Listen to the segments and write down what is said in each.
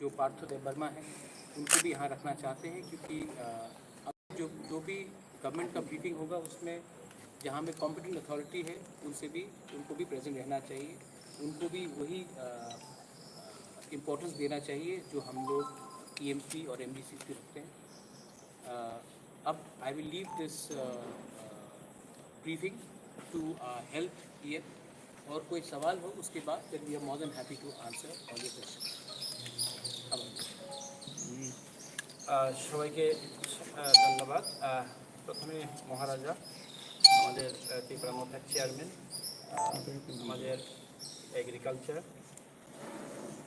जो पार्थो देवर्मा है उनको भी यहाँ रखना चाहते हैं, क्योंकि अब जो भी गवर्नमेंट का ब्रीफिंग होगा उसमें जहाँ में कॉम्पिटेंट अथॉरिटी है उनको भी प्रेजेंट रहना चाहिए, उनको भी वही इम्पोर्टेंस देना चाहिए जो हम लोग EMC और MDC पे रखते हैं। अब I will leave this briefing to health EF, और कोई सवाल हो उसके बाद then we are more than happy to answer all your questions. সবাইকে ধন্যবাদ। প্রথমে মহারাজা আমাদের ত্রিপুরা মোথার চেয়ারম্যান, আমাদের এগ্রিকালচার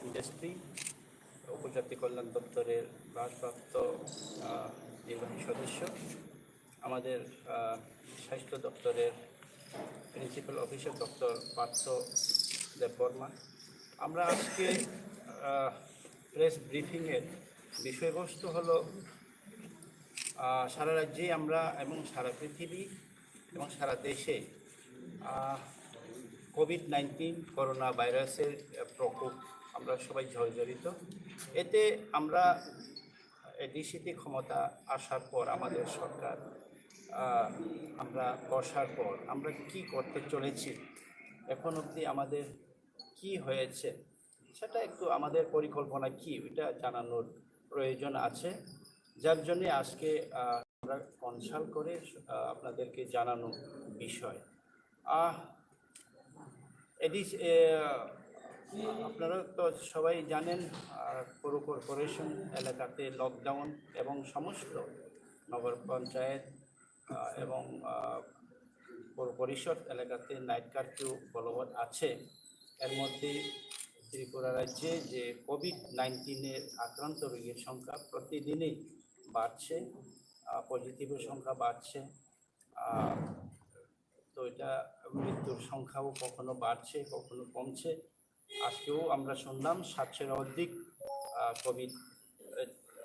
ইন্ডাস্ট্রি উপজাতি কল্যাণ দপ্তরের ভারপ্রাপ্ত নির্বাহী সদস্য, আমাদের স্বাস্থ্য দপ্তরের principal officer doctor Partha Debbarma, আমরা আজকে প্রেস ব্রিফিংয়ের বিষয়বস্তু হলো সারা রাজ্যে আমরা এবং সারা পৃথিবী এবং সারা দেশে কোভিড-19 করোনা ভাইরাসের প্রকোপ আমরা সবাই জর্জরিত। এতে আমরা এডিসিতে ক্ষমতা আসার পর আমাদের সরকার আমরা বসার পর আমরা কি করতে চলেছি, এখন অবধি আমাদের কি হয়েছে সেটা একটু আমাদের পরিকল্পনা কি ওইটা জানানোর প্রয়োজন আছে, যার জন্যে আজকে আমরা কনসাল্ট করে আপনাদেরকে জানানো বিষয়। আপনারা তো সবাই জানেন পৌর কর্পোরেশন এলাকাতে লকডাউন এবং সমস্ত নগর পঞ্চায়েত এবং পৌর পরিষদ এলাকাতে নাইট কারফিউ বলবৎ আছে। এর মধ্যে ত্রিপুরা রাজ্যে যে কোভিড-19 আক্রান্ত রোগীর সংখ্যা প্রতিদিনই বাড়ছে, পজিটিভের সংখ্যা বাড়ছে, তো এটা মৃত্যুর সংখ্যাও কখনো বাড়ছে কখনো কমছে। আজকেও আমরা শুনলাম 700-এর অধিক কোভিড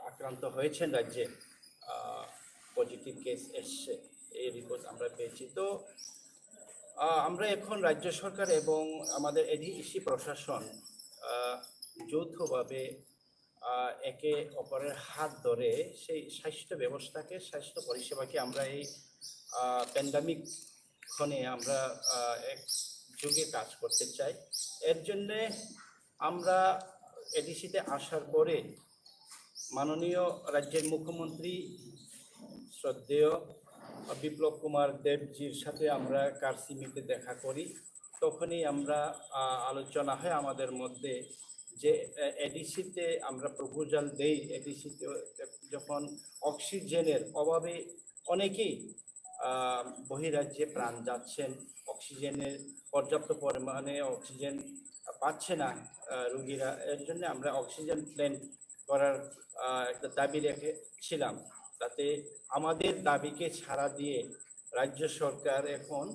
আক্রান্ত হয়েছেন রাজ্যে, পজিটিভ কেস এসছে, এই রিপোর্ট আমরা পেয়েছি। তো আমরা এখন রাজ্য সরকার এবং আমাদের এডিসি প্রশাসন যৌথভাবে একে অপরের হাত ধরে সেই স্বাস্থ্য ব্যবস্থাকে, স্বাস্থ্য পরিষেবাকে আমরা এই প্যান্ডামিক ক্ষণে আমরা এক যুগে কাজ করতে চাই। এর জন্যে আমরা এডিসিতে আসার পরে মাননীয় রাজ্যের মুখ্যমন্ত্রী শ্রদ্ধেয় বিপ্লব কুমার দেবজির সাথে আমরা কারসিমিতে দেখা করি। তখনই আমরা আলোচনা হয় আমাদের মধ্যে যে এডিসিতে আমরা প্রপোজাল দেই, এডিসিতে যখন অক্সিজেনের অভাবে অনেকেই বহিরাজ্যে প্রাণ যাচ্ছেন, অক্সিজেনের পর্যাপ্ত পরিমাণে অক্সিজেন পাচ্ছে না রোগীরা, এর জন্য আমরা অক্সিজেন প্ল্যান্ট করার একটা দাবি রেখেছিলাম। তাতে আমাদের দাবিকে ছাড়া দিয়ে রাজ্য সরকার এখন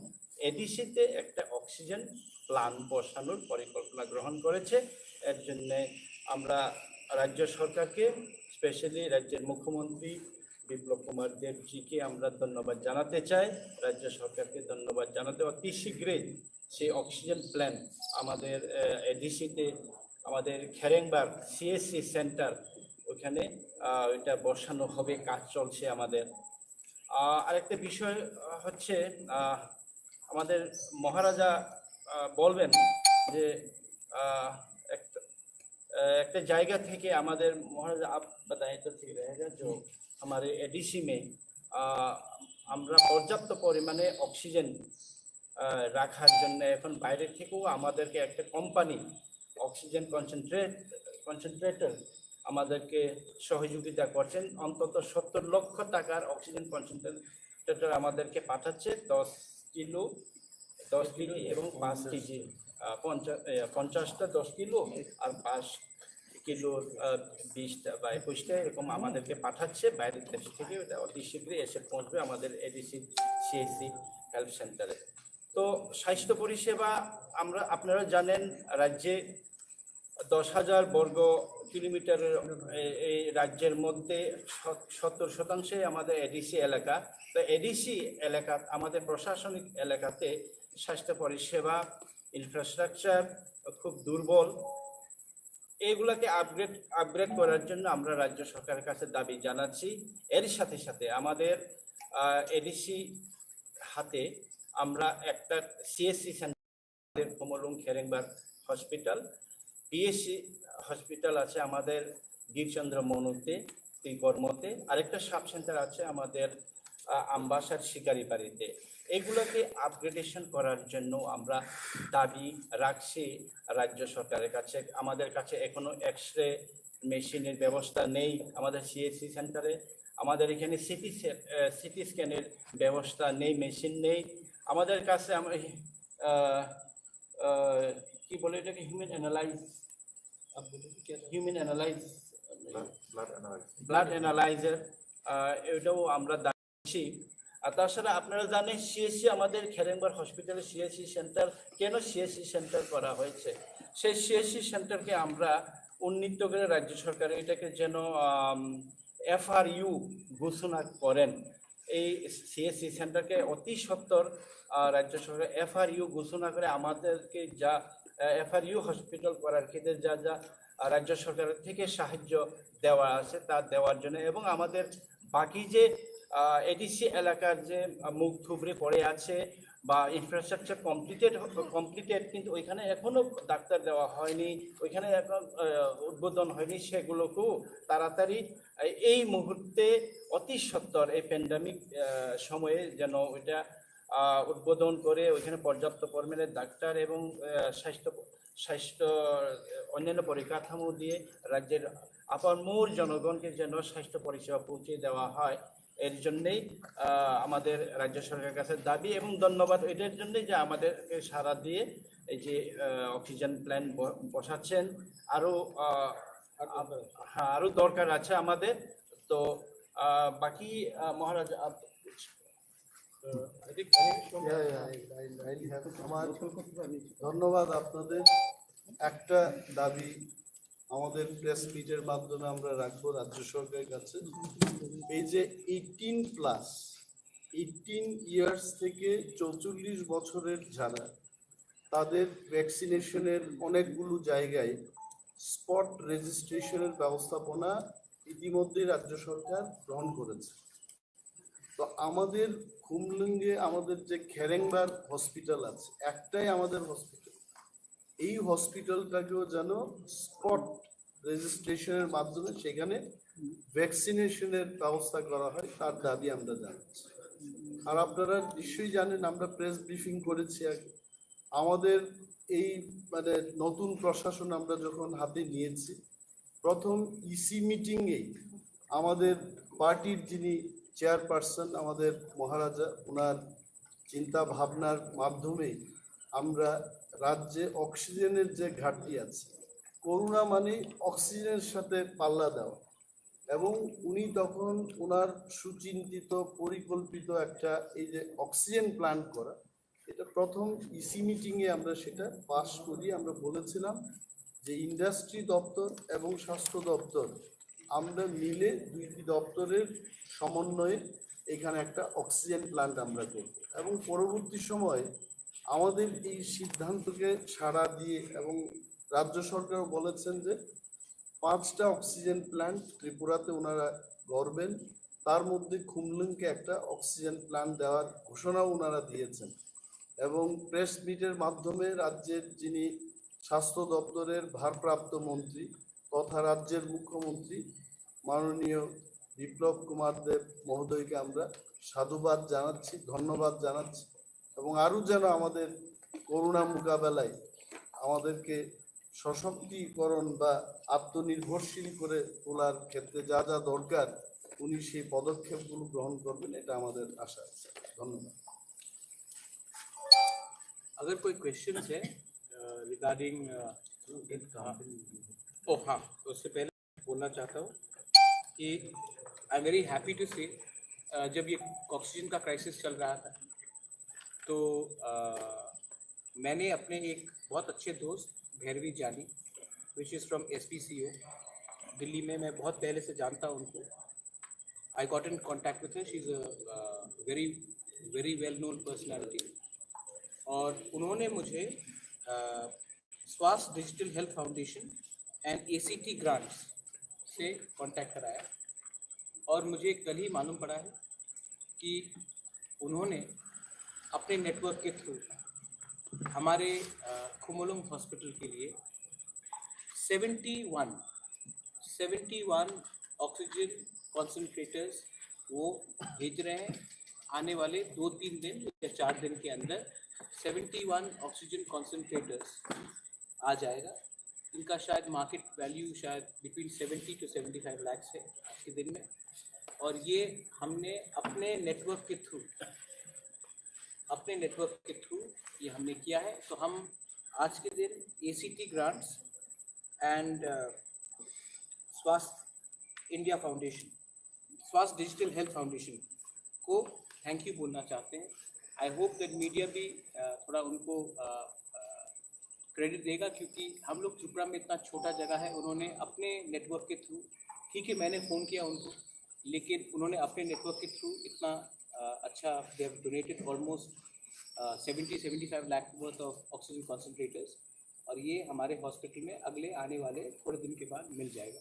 এডিসিতে একটা অক্সিজেন প্ল্যান্ট বসানোর পরিকল্পনা গ্রহণ করেছে। এর জন্যে আমরা রাজ্য সরকারকে, স্পেশালি রাজ্যের মুখ্যমন্ত্রী বিপ্লব কুমার দেবজিকে আমরা ধন্যবাদ জানাতে চাই, রাজ্য সরকারকে ধন্যবাদ জানাতে। অতি শীঘ্রই সেই অক্সিজেন প্ল্যান্ট আমাদের এডিসিতে, আমাদের খেরেংবার CSC সেন্টার ওখানে ওইটা বসানো হবে, কাজ চলছে আমাদের। আরেকটা বিষয় হচ্ছে আমাদের মহারাজা বলবেন যে একটা জায়গা থেকে আমাদের মহারাজা आप बताएं तो ठीक रहेगा जो हमारे एडीसी में আমরা পর্যাপ্ত পরিমাণে অক্সিজেন রাখার জন্য এখন বাইরে থেকেও আমাদেরকে একটা কোম্পানি অক্সিজেন কনসেন্ট্রেটর আমাদেরকে সহযোগিতা করছেন। অন্তত 70 লক্ষ টাকার অক্সিজেন কনসেন্ট্রেটর আমাদেরকে পাঠাচ্ছে, 10 কিলো এবং 5 কেজি, 50টা 10 কিলো আর 5 কিলোর 20টা বা 21টা এরকম আমাদেরকে পাঠাচ্ছে বাইরের দেশ থেকে। এটা অতি শীঘ্রই এসে পৌঁছবে আমাদের এডিসি CSC হেলথ সেন্টারে। তো স্বাস্থ্য পরিষেবা আপনারা জানেন রাজ্যে 10,000 বর্গ কিলোমিটারের এই রাজ্যের মধ্যে 70% আমাদের এডিসি এলাকা। তো এডিসি এলাকা আমাদের প্রশাসনিক এলাকাতে স্বাস্থ্য পরিষেবা ইনফ্রাস্ট্রাকচার খুব দুর্বল। এইগুলাকে আপগ্রেড করার জন্য আমরা রাজ্য সরকারের কাছে দাবি জানাচ্ছি। এর সাথে সাথে আমাদের এডিসি হাতে আমরা একটা CSC centre Khumulwng Kherengbar hospital, PSC hospital আছে আমাদের বীরচন্দ্র মনুতে কর্মতে, আরেকটা সাব সেন্টার আছে আমাদের আমবাসার শিকারিবাড়িতে। এগুলোকে আপগ্রেডেশন করার জন্য আমরা দাবি রাখছি রাজ্য সরকারের কাছে। আমাদের কাছে এখনো এক্স-রে মেশিনের ব্যবস্থা নেই আমাদের সিএসসি সেন্টারে, আমাদের এখানে সিটি স্ক্যানের ব্যবস্থা নেই, মেশিন নেই আমাদের কাছে। কি বলে এটাকে হিউম্যান অ্যানালাইজ ব্লাড অ্যানালাইজার, এটাও আমরা দাঁড়িয়েছি। আর তাছাড়া আপনারা জানেন সিএসসি আমাদের খেরেংবাগ হসপিটালে সিএসসি সেন্টার কেন সিএসসি সেন্টার করা হয়েছে, সেই সিএসসি সেন্টারকে আমরা উন্নীত করে রাজ্য সরকার এটাকে যেন FRU ঘোষণা করেন। এই সিএসসি সেন্টারকে অতি সত্বর রাজ্য সরকার FRU ঘোষণা করে আমাদেরকে যা FRU হসপিটাল করার ক্ষেত্রে যা যা রাজ্য সরকারের থেকে সাহায্য দেওয়া আছে তা দেওয়ার জন্য, এবং আমাদের বাকি যে এডিসি এলাকার যে মুখ থুবড়ে পড়ে আছে বা ইনফ্রাস্ট্রাকচার কমপ্লিটেড কিন্তু ওইখানে এখনো ডাক্তার দেওয়া হয়নি, ওইখানে এখন উদ্বোধন হয়নি, সেগুলোকেও তাড়াতাড়ি এই মুহূর্তে অতি সত্বর এই প্যান্ডামিক সময়ে যেন ওইটা উদ্বোধন করে ওইখানে পর্যাপ্ত পরিমাণে ডাক্তার এবং স্বাস্থ্য অন্যান্য পরিকাঠামো দিয়ে রাজ্যের আপামর জনগণকে যেন স্বাস্থ্য পরিষেবা পৌঁছে দেওয়া হয়। এর জন্যেই আমাদের রাজ্য সরকারের কাছে দাবি এবং ধন্যবাদ এটার জন্যই যে আমাদেরকে সাড়া দিয়ে এই যে অক্সিজেন প্ল্যান্ট বসাচ্ছেন। আরও দরকার আছে আমাদের। তো বাকি মহারাজ আমার ধন্যবাদ আপনাদের। একটা দাবি আমাদের প্রেস মিটের মাধ্যমে আমরা রাখবো রাজ্য সরকারের কাছে, এই যে 18 ইয়ার্স থেকে 44 বছরের যারা, তাদের ভ্যাকসিনেশনের অনেকগুলো জায়গায় স্পট রেজিস্ট্রেশনের ব্যবস্থাপনা ইতিমধ্যে রাজ্য সরকার গ্রহণ করেছে। তো আমাদের খুমলুঙ্গে আমাদের যে খেরেংবাগ হসপিটাল আছে, একটাই আমাদের হসপিটাল, এই হসপিটালটাকেও যেন স্পট রেজিস্ট্রেশনের মাধ্যমে সেখানে ভ্যাকসিনেশনের ব্যবস্থা করা হয়, তার দাবি আমরা জানাচ্ছি। আর আপনারা নিশ্চয়ই জানেন, আমরা প্রেস ব্রিফিং করেছি আগে, আমাদের এই মানে নতুন প্রশাসন আমরা যখন হাতে নিয়েছি, প্রথম ইসি মিটিংয়েই আমাদের পার্টির যিনি চেয়ারপারসন আমাদের মহারাজা, ওনার চিন্তা ভাবনার মাধ্যমে আমরা রাজ্যে অক্সিজেনের যে ঘাটতি আছে, করোনা মানে অক্সিজেনের সাথে পাল্লা দেওয়া, এবং উনি তখন ওনার সুচিন্তিত পরিকল্পিত একটা এই যে অক্সিজেন প্ল্যান্ট করা, এটা প্রথম ইসি মিটিংয়ে আমরা সেটা পাস করি। আমরা বলেছিলাম যে ইন্ডাস্ট্রি দপ্তর এবং স্বাস্থ্য দপ্তর আমরা মিলে দুইটি দপ্তরের সমন্বয়ে এখানে একটা অক্সিজেন প্ল্যান্ট আমরা করব, এবং পরবর্তী সময়ে আমাদের এই সিদ্ধান্তকে সাড়া দিয়ে এবং রাজ্য সরকারও বলেছেন যে 5টা অক্সিজেন প্ল্যান্ট ত্রিপুরাতে ওনারা গড়বেন, তার মধ্যে খুমলুংকে একটা অক্সিজেন প্ল্যান্ট দেওয়ার ঘোষণাও ওনারা দিয়েছেন। এবং প্রেস মিটের মাধ্যমে রাজ্যের যিনি স্বাস্থ্য দপ্তরের ভারপ্রাপ্ত মন্ত্রী তথা রাজ্যের মুখ্যমন্ত্রী মাননীয় বিপ্লব কুমার দেব মহোদয়কে আমরা সাধুবাদ জানাচ্ছি, ধন্যবাদ জানাচ্ছি, এবং আরও যেন আমাদের করোনা মোকাবেলায় আমাদেরকে সশক্তিকরণ বা আত্মনির্ভরশীল করে তোলার ক্ষেত্রে যা যা দরকার উনি সেই পদক্ষেপগুলো গ্রহণ করবেন, এটা আমাদের আশা আছে। ধন্যবাদ। अगर कोई क्वेश्चन है रिगार्डिंग हाँ, तो उससे पहले बोलना चाहता हूँ कि I am very happy to see जब ये ऑक्सीजन का क्राइसिस चल रहा था तो मैंने अपने एक बहुत अच्छे दोस्त भैरवी जानी which is from SPCO Delhi में, मैं बहुत पहले से जानता हूँ उनको। I got in contact with her, she is a very very well known personality, और उन्होंने मुझे स्वास्थ्य digital health foundation and ACT grants से कांटेक्ट कराया और मुझे कल ही मालूम पड़ा है कि उन्होंने अपने नेटवर्क के थ्रू हमारे खुमुलुंग हॉस्पिटल के लिए 71 ऑक्सीजन कॉन्सेंट्रेटर्स वो भेज रहे हैं। आने वाले 2-3 दिन या 4 दिन के अंदर 71 ऑक्सीजन कॉन्सेंट्रेटर्स आ जाएगा। इनका शायद मार्केट वैल्यू शायद बिटवीन 70 to 75 लाख है आज के दिन में, और ये हमने अपने नेटवर्क के थ्रू ये हमने किया है। तो हम आज के दिन ACT ग्रांट्स एंड स्वास्थ्य इंडिया फाउंडेशन, स्वास्थ्य डिजिटल हेल्थ फाउंडेशन को थैंक यू बोलना चाहते हैं। आई होप दैट मीडिया भी थोड़ा उनको क्रेडिट देगा, क्योंकि हम लोग त्रिपुरा में इतना छोटा जगह है, उन्होंने अपने नेटवर्क के थ्रू, ठीक है मैंने फ़ोन किया उनको, लेकिन उन्होंने अपने नेटवर्क के थ्रू इतना अच्छा they have donated almost 70-75 lakh worth of oxygen concentrators, और ये हमारे हॉस्पिटल में अगले आने वाले थोड़े दिन के बाद मिल जाएगा।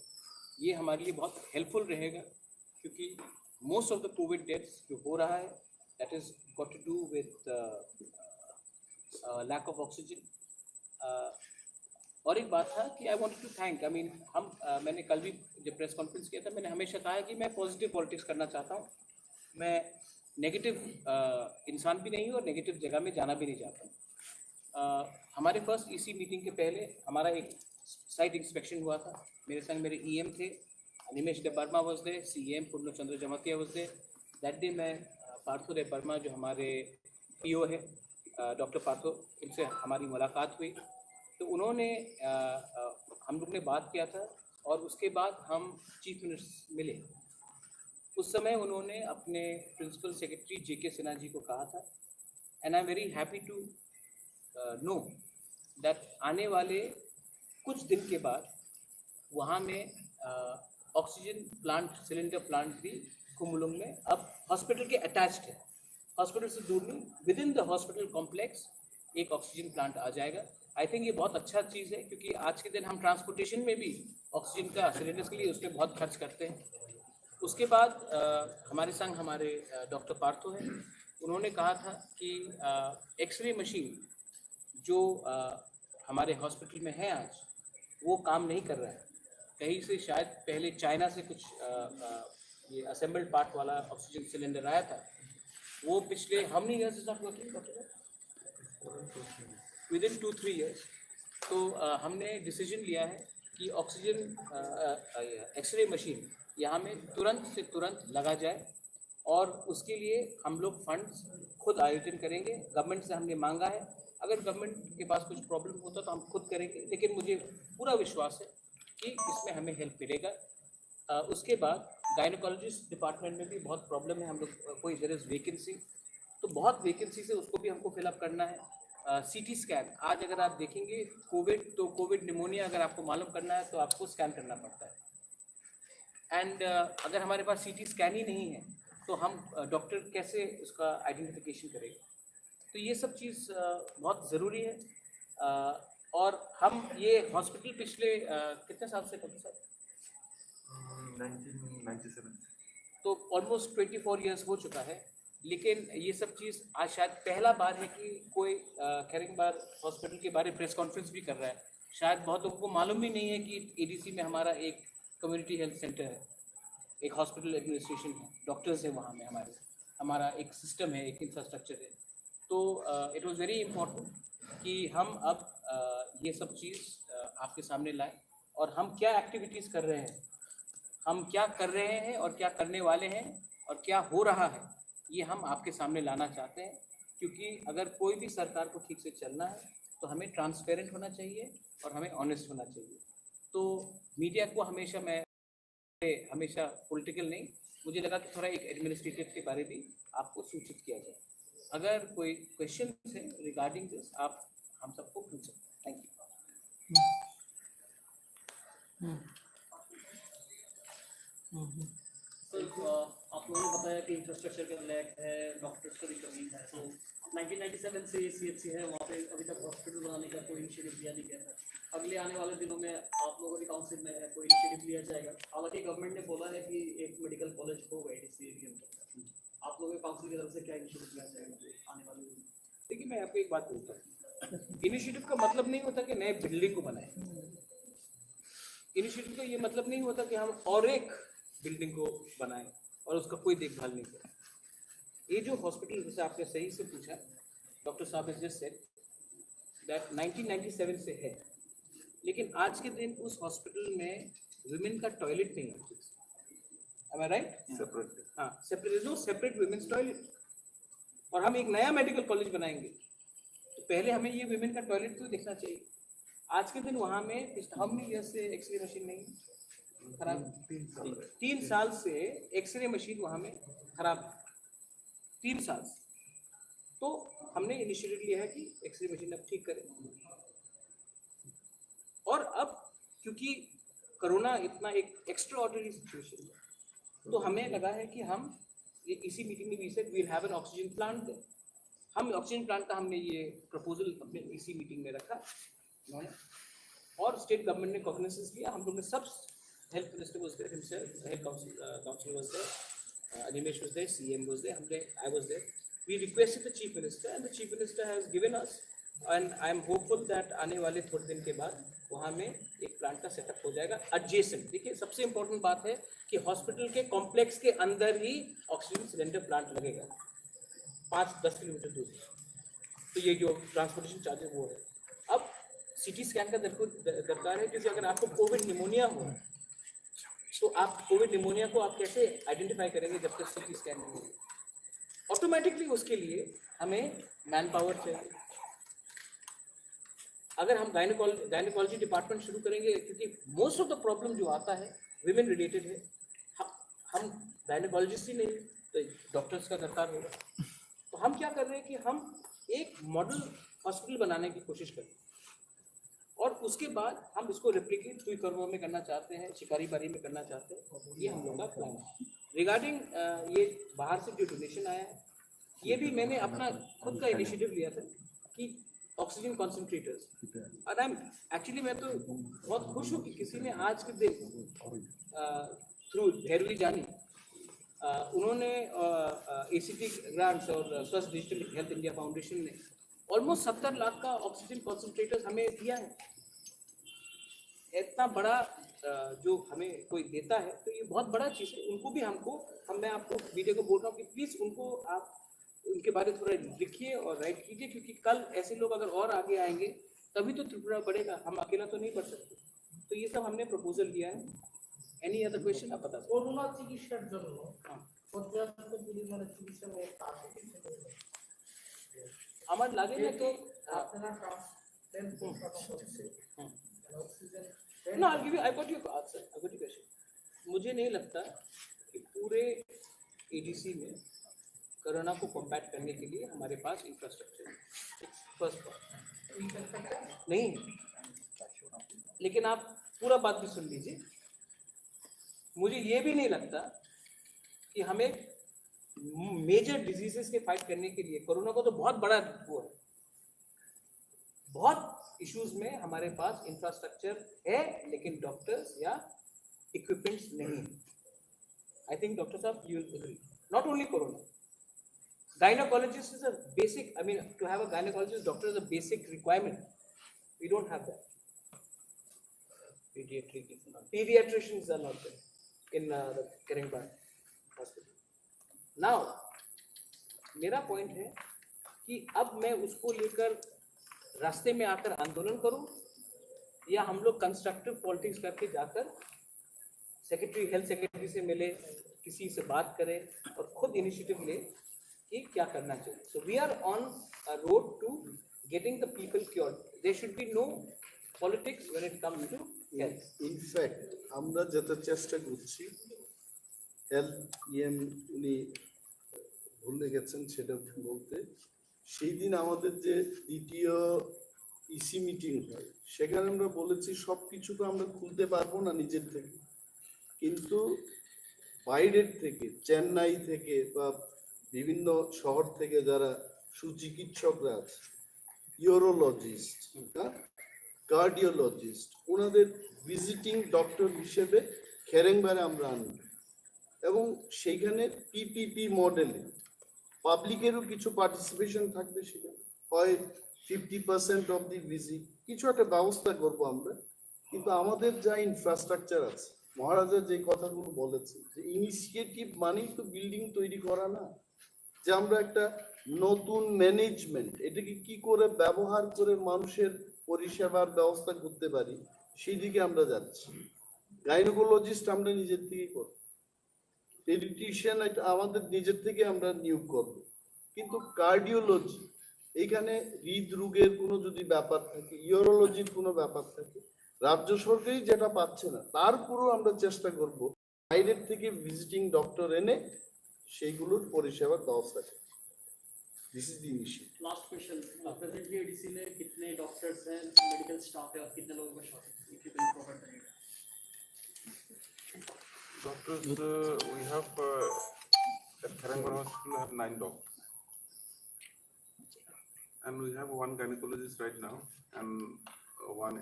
ये हमारे लिए बहुत हेल्पफुल रहेगा, क्योंकि most of the COVID deaths जो हो रहा है that is got to do with lack of oxygen. और एक बात था कि I wanted to thank, I mean मैंने कल भी जब प्रेस कॉन्फ्रेंस किया था, मैंने हमेशा कहा है कि मैं पॉजिटिव पॉलिटिक्स करना चाहता हूँ, मैं नेगेटिव इंसान भी नहीं हूँ और नेगेटिव जगह में जाना भी नहीं चाहता। हमारे फर्स्ट EC मीटिंग के पहले हमारा एक साइट इंस्पेक्शन हुआ था। मेरे संग मेरे EM थे, Nimesh Debbarma was there, CM Purnachandra Jamatia was there. That day मैं पार्थो देबबर्मा जो हमारे PO है डॉक्टर पार्थो, इनसे हमारी मुलाकात हुई, तो उन्होंने हम लोग ने बात किया था, और उसके बाद हम चीफ मिनिस्टर मिले। उस समय उन्होंने अपने principal secretary JK Sinha ji को कहा था, and I am very happy to know that आने वाले कुछ दिन के बाद वहाँ में ऑक्सीजन प्लांट, सिलेंडर प्लांट भी खुमुलुंग में अब हॉस्पिटल के अटैच्ड है, हॉस्पिटल से दूर नहीं, with in the hospital complex एक ऑक्सीजन प्लांट आ जाएगा। आई थिंक ये बहुत अच्छा चीज़ है, क्योंकि आज के दिन हम ट्रांसपोर्टेशन में भी ऑक्सीजन का सिलेंडर्स के लिए उसमें बहुत खर्च करते हैं। उसके बाद हमारे संग हमारे डॉक्टर पार्थो हैं, उन्होंने कहा था कि एक्सरे मशीन जो हमारे हॉस्पिटल में है आज वो काम नहीं कर रहा है। कहीं से शायद पहले चाइना से कुछ ये असेंबल्ड पार्ट वाला ऑक्सीजन सिलेंडर आया था, वो पिछले how many years is not working with in 2-3 years. तो हमने डिसीजन लिया है कि ऑक्सीजन एक्सरे मशीन यहाँ में तुरंत से तुरंत लगा जाए, और उसके लिए हम लोग फंड्स खुद आयोजन करेंगे। गवर्नमेंट से हमने मांगा है, अगर गवर्नमेंट के पास कुछ प्रॉब्लम होता तो हम खुद करेंगे, लेकिन मुझे पूरा विश्वास है कि इसमें हमें हेल्प मिलेगा। उसके बाद गायनोकोलॉजिस्ट डिपार्टमेंट में भी बहुत प्रॉब्लम है, हम लोग कोई देयर इज़ वैकेंसी, तो बहुत वैकेंसी से उसको भी हमको फिलअप करना है। CT स्कैन, आज अगर आप देखेंगे कोविड निमोनिया अगर आपको मालूम करना है तो आपको स्कैन करना पड़ता है, एंड अगर हमारे पास CT स्कैन ही नहीं है तो हम डॉक्टर कैसे उसका आइडेंटिफिकेशन करेंगे। तो ये सब चीज़ बहुत ज़रूरी है। और हम ये हॉस्पिटल पिछले कितने साल से करते सर? 1997। तो ऑलमोस्ट 24 ईयर्स हो चुका है, लेकिन ये सब चीज़ आज शायद पहला बार है कि कोई खैरिंगबार हॉस्पिटल के बारे में प्रेस कॉन्फ्रेंस भी कर रहा है। शायद बहुत लोगों को मालूम भी नहीं है कि ADC में हमारा एक कम्युनिटी हेल्थ सेंटर है, एक हॉस्पिटल एडमिनिस्ट्रेशन है, डॉक्टर्स हैं वहाँ में, हमारा एक सिस्टम है, एक इंफ्रास्ट्रक्चर है। तो इट वाज वेरी इम्पोर्टेंट कि हम अब ये सब चीज़ आपके सामने लाएं, और हम क्या एक्टिविटीज़ कर रहे हैं, हम क्या कर रहे हैं और क्या करने वाले हैं और क्या हो रहा है, ये हम आपके सामने लाना चाहते हैं। क्योंकि अगर कोई भी सरकार को ठीक से चलना है तो हमें ट्रांसपेरेंट होना चाहिए और हमें ऑनेस्ट होना चाहिए। तो मीडिया को हमेशा पॉलिटिकल नहीं, मुझे लगा कि थोड़ा एक एडमिनिस्ट्रेटिव के बारे में आपको सूचित किया जाए। अगर कोई क्वेश्चन है रिगार्डिंग दिस, आप हम सबको पूछ सकते हैं। Thank you. सर, आप लोगों ने बताया कि इंफ्रास्ट्रक्चर का लैक है, डॉक्टर्स की भी कमी है। तो 1997 से CHC है, वहाँ पे अभी तक हॉस्पिटल बनाने का कोई इनिशिएटिव लिया नहीं गया है। अगले आने वाले दिनों में आप लोगों की काउंसिल में है, कोई इनिशिएटिव लिया जाएगा? हालांकि गवर्नमेंट ने बोला है कि एक मेडिकल कॉलेज होगा एडीसी एरिया में, आप लोगों की काउंसिल की तरफ से क्या इनिशिएटिव लिया जाएगा आने वाले दिन? देखिए, मैं आपको एक बात बोलता हूँ, इनिशिएटिव का मतलब नहीं होता कि नए बिल्डिंग को बनाए। इनिशिएटिव का ये मतलब नहीं होता कि हम और एक बिल्डिंग को बनाएं और उसका कोई देखभाल नहीं करें। ये जो हॉस्पिटल, जैसे आपने सही से पूछा, डॉक्टर साहब ने जस्ट सेड दैट 1997 से है, लेकिन आज के दिन उस हॉस्पिटल में वुमेन का टॉयलेट नहीं है। Am I right? सेपरेट। हाँ, separate, no separate women's toilet. और हम एक नया मेडिकल कॉलेज बनाएंगे तो पहले हमें ये वुमेन का टॉयलेट तो देखना चाहिए। आज के दिन वहाँ में हाउ मेनी ईयर्स से एक्सरे मशीन नहीं खराब? 3 साल से एक्सरे मशीन वहाँ में खराब, 3 साल से। तो हमने इनिशिएटिव लिया है कि एक्सरे मशीन अब ठीक करें। और अब क्योंकि कोरोना इतना एक एक्स्ट्रा ऑर्डिनरी सिचुएशन है, तो हमें लगा है कि हम ये इसी मीटिंग में भी said we will have an oxygen plant. हम ऑक्सीजन प्लांट का हमने ये प्रपोजल अपने इसी मीटिंग में रखा उन्होंने, और स्टेट गवर्नमेंट ने कॉग्निजेंस लिया। हम लोग ने सब, health minister was there himself, health council was there, Animesh was there, CM was there, हमने, I was there. We requested the chief minister and the chief minister has given us, and I am hopeful that आने वाले थोड़े दिन के बाद वहाँ में एक प्लांट का सेटअप हो जाएगा एडजेसेंट। देखिए, सबसे इंपॉर्टेंट बात है कि हॉस्पिटल के कॉम्प्लेक्स के अंदर ही ऑक्सीजन सिलेंडर प्लांट लगेगा, 5-10 किलोमीटर दूर। तो ये जो ट्रांसपोर्टेशन चार्जेस वो है। अब सीटी स्कैन का दरकार है, क्योंकि अगर आपको कोविड निमोनिया हो तो आप कोविड निमोनिया को आप कैसे आइडेंटिफाई करेंगे जब तक सीटी स्कैन नहीं होगी? ऑटोमेटिकली उसके लिए हमें मैन पावर चाहिए। अगर हम गायनेकोलॉजी डिपार्टमेंट शुरू करेंगे, क्योंकि मोस्ट ऑफ द प्रॉब्लम जो आता है विमेन रिलेटेड है, हम गायनेकोलॉजिस्ट ही नहीं तो डॉक्टर्स का दरकार होगा। तो हम क्या कर रहे हैं कि हम एक मॉडल हॉस्पिटल बनाने की कोशिश कर रहे हैं, और उसके बाद हम इसको रेप्लिकेट सुई करवा में करना चाहते हैं, शिकारी बारी में करना चाहते हैं। ये हम लोग का प्लान है। रिगार्डिंग ये बाहर से जो डोनेशन आया है, ये भी मैंने अपना खुद का इनिशिएटिव लिया था कि ऑक्सीजन कॉन्सेंट्रेटर्स, और आई एम एक्चुअली, मैं तो बहुत खुश हूँ कि किसी ने आज के दिन थ्रू भैरवी जानी, उन्होंने ACT ग्रांट्स और स्वस्थ डिजिटल हेल्थ इंडिया फाउंडेशन ने ऑलमोस्ट 70 लाख का ऑक्सीजन कॉन्सेंट्रेटर्स हमें दिया है। इतना बड़ा जो हमें कोई देता है तो ये बहुत बड़ा चीज़ है। उनको भी मैं आपको वीडियो को बोल रहा हूँ कि प्लीज़ उनको आप उनके बारे में थोड़ा लिखिए और राइट कीजिए, क्योंकि कल ऐसे लोग अगर और आगे आएंगे तभी तो त्रिपुरा बढ़ेगा, हम अकेला तो नहीं बढ़ सकते। तो ये सब हमने प्रपोजल दिया है। एनी अदर क्वेश्चन आप बता सकते? করোনা চিকিৎসার জন্য পর্যাপ্ত পরিমাণে চিকিৎসা ব্যবস্থা আছে কিনা? আমার লাগে না তো আপনারা ট্রান্সপ্ল্যান্ট করতে oxygen No, I'll give you. I got your answer. I got your question. मुझे नहीं लगता कि पूरे ADC में कोरोना को कॉम्बैट करने के लिए हमारे पास इंफ्रास्ट्रक्चर है। फर्स्ट बात नहीं, लेकिन आप पूरा बात भी सुन लीजिए। मुझे ये भी नहीं लगता कि हमें मेजर डिजीजेस के फाइट करने के लिए, कोरोना को तो बहुत बड़ा वो है, बहुत इश्यूज में हमारे पास इंफ्रास्ट्रक्चर है लेकिन डॉक्टर्स या इक्विपमेंट्स नहीं। आई थिंक डॉक्टर साहब you will agree, not only corona, gynaecologist is a basic, I mean to have a gynaecologist doctor is a basic requirement, we don't have that. pediatricians are not there in the Karimba hospital. Now मेरा point है कि अब मैं उसको लेकर रास्ते में आकर आंदोलन करूं, या हम लोग कंस्ट्रक्टिव पॉलिटिक्स करके जाकर सेक्रेटरी, हेल्थ सेक्रेटरी से मिले, किसी से बात करें और खुद इनिशिएटिव ले कि क्या करना चाहिए। So we are on a road to getting the people cured. There should be no politics when it comes to health. In fact আমরা যেটা চেষ্টা করছি, হেলথ উনি ভুলে গেছেন সেটা বলতে, সেই দিন আমাদের যে দ্বিতীয় ইসি মিটিং হয় সেখানে আমরা বলেছি সব কিছু তো আমরা খুলতে পারবো না নিজের থেকে, কিন্তু বাইরের থেকে, চেন্নাই থেকে বা বিভিন্ন শহর থেকে যারা সুচিকিৎসকরা আছে, ইউরোলজিস্ট, কার্ডিওলজিস্ট ওনাদের ভিজিটিং ডক্টর হিসেবে খেরেংবারে আমরা আনব এবং সেইখানে পিপিপি মডেলে পাবলিকেরও কিছু পার্টিসিপেশন থাকবে, সেখানে হয় 50% অফ দি ভিজিট, কিছু একটা ব্যবস্থা করব আমরা। কিন্তু আমাদের যা ইনফ্রাস্ট্রাকচার আছে, মহারাজা যে কথাগুলো বলেছে যে ইনিশিয়েটিভ মানেই তো বিল্ডিং তৈরি করা না, যে আমরা একটা নতুন ম্যানেজমেন্ট এটাকে কি করে ব্যবহার করে মানুষের পরিষেবার ব্যবস্থা করতে পারি সেই দিকে আমরা যাচ্ছি। গাইনোকোলজিস্ট আমরা নিজের থেকেই করব, পেডিট্রিশিয়ান আমাদের নিজের থেকে আমরা নিয়োগ করব, কিন্তু কার্ডিওলজি এইখানে হৃদরোগের কোনো যদি ব্যাপার থাকে, ইউরোলজির কোনো ব্যাপার থাকে, রাজ্য সরকারই যেটা পাচ্ছে না তারপরেও আমরা চেষ্টা করব বাইরের থেকে ভিজিটিং ডক্টর এনে সেইগুলোর পরিষেবার ব্যবস্থা করতে। This is the initiative. Last question, presently ADC में कितने डॉक्टर्स हैं, मेडिकल स्टाफ है और कितने लोगों का shortage, if you can provide that. Doctors, we have at Kharangwar Hospital have 9 doctors, and we have one gynecologist right now and one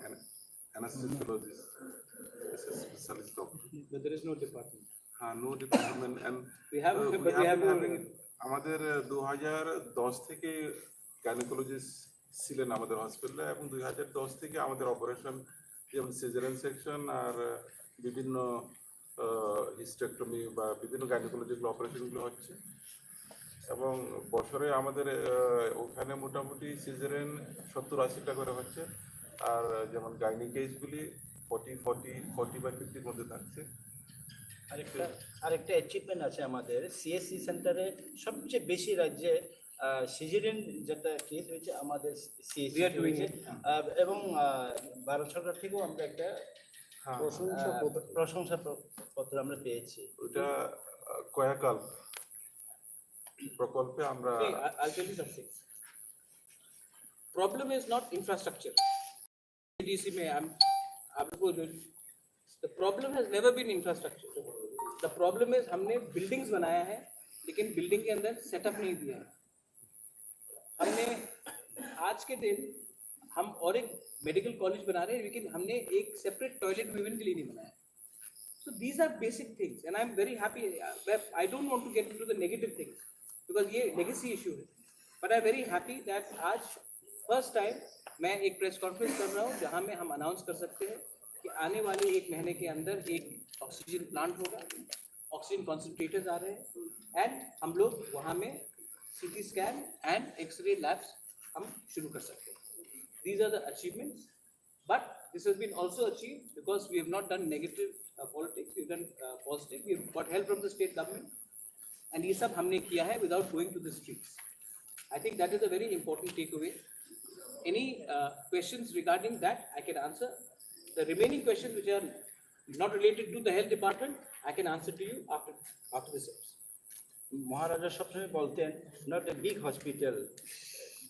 anesthesiologist, specialist doctor. But there is no department. No department, and We have, but we have been no. having আমাদের 2010 থেকে gynaecologist ছিলেন আমাদের হসপিটালে, এবং 2010 থেকে আমাদের operation যেমন caesarean section আর বিভিন্ন হিস্টেক্টমি বা বিভিন্ন গাইনোকোলজিক্যাল অপারেশনগুলো হচ্ছে, এবং বছরে আমাদের ওখানে মোটামুটি সিজারিয়ান 70-80টা করে হচ্ছে, আর যেমন গাইনি কেসগুলি 40-50-র মধ্যে থাকছে। আরেকটা অ্যাচিভমেন্ট আছে আমাদের সিএসসি সেন্টারে, সবচেয়ে বেশি রাজ্যে সিজারিয়ান যেটা কেস হয়েছে আমাদের সিএসসি হয়েছে, এবং ভারত সরকার থেকেও আমরা একটা প্রশংসা পত্র আমরা পেয়েছি। ওটা কয়াকাল প্রকল্পে আমরা। I'll tell you something. Problem is not infrastructure. ADC में the problem has never been infrastructure. The problem is हमने buildings बनाया है लेकिन building के अंदर setup नहीं दिया है। हमने आज के दिन हम और एक मेडिकल कॉलेज बना रहे हैं लेकिन हमने एक सेपरेट टॉयलेट विमेन के लिए नहीं बनाया। So these are basic things and I'm very happy. I don't want to get into the negative things because ये legacy issue है, but I'm very happy that आज first time मैं एक press conference कर रहा हूँ जहाँ में हम अनाउंस कर सकते हैं कि आने वाले 1 महीने के अंदर एक ऑक्सीजन प्लांट होगा, ऑक्सीजन कॉन्सेंट्रेटर्स आ रहे हैं, एंड हम लोग वहाँ में CT scan and x ray labs हम शुरू कर सकते हैं। These are the achievements, but this has been also achieved because we have not done negative politics, we've done positive. We've got help from the state government, and ये सब हमने किया है without going to the streets. I think that is a very important takeaway. Any questions regarding that I can answer. The remaining questions which are not related to the health department, I can answer to you after the service. মহারাজা সবসময় বলতেন not a big hospital,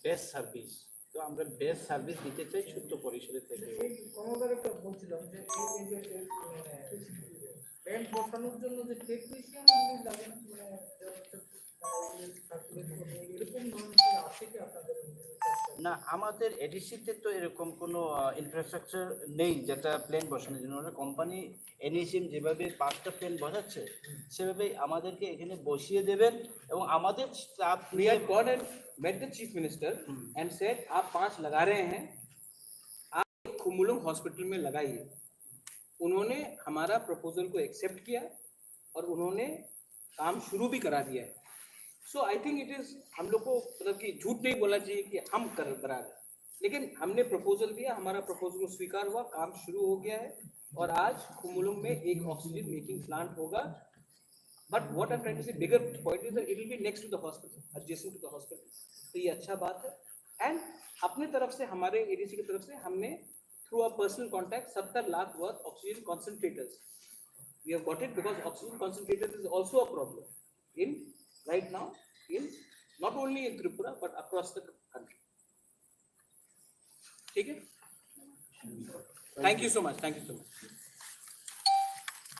best service. তো আমরা best service দিতে চাই ছোট্ট পরিসরে থেকে। এই কর্মকার একটা বলছিলাম যে এই যে ব্যান্ড বসানোর জন্য যে টেকনিশিয়ান গুলি লাগে না, মানে এরকম ধরনের আছে কি আপনাদের? না, আমাদের এডিসিতে তো এরকম কোনো ইনফ্রাস্ট্রাকচার নেই যেটা প্লেন বসানোর জন্য। কোম্পানি এনএসএম যেভাবে 5টা প্লেন বসাচ্ছে সেভাবেই আমাদেরকে এখানে বসিয়ে দেবেন, এবং আমাদের staff We had gone and met the chief minister and said आप 5 लगा रहे हैं, आप खुमुलुंग हॉस्पिटल में लगाइए। उन्होंने हमारा प्रपोजल को एक्सेप्ट किया और उन्होंने काम शुरू भी करा दिया है। सो आई थिंक इट इज, हम लोग को मतलब कि झूठ नहीं बोलना चाहिए कि हम करा रहे, लेकिन हमने प्रपोजल दिया, हमारा प्रपोजल स्वीकार हुआ, काम शुरू हो गया है और आज खुमुलुंग में एक ऑक्सीजन मेकिंग प्लांट होगा। But what I am trying to say bigger point is that it will be next to the hospital, adjacent to the hospital. तो ये अच्छा बात है। एंड अपने तरफ से, हमारे एडीसी की तरफ से हमने through a personal contact 70 lakh worth oxygen concentrators we have got it, because oxygen concentrators is also a problem in right now in not only in Tripura but across the country. ठीक है? Thank you so much.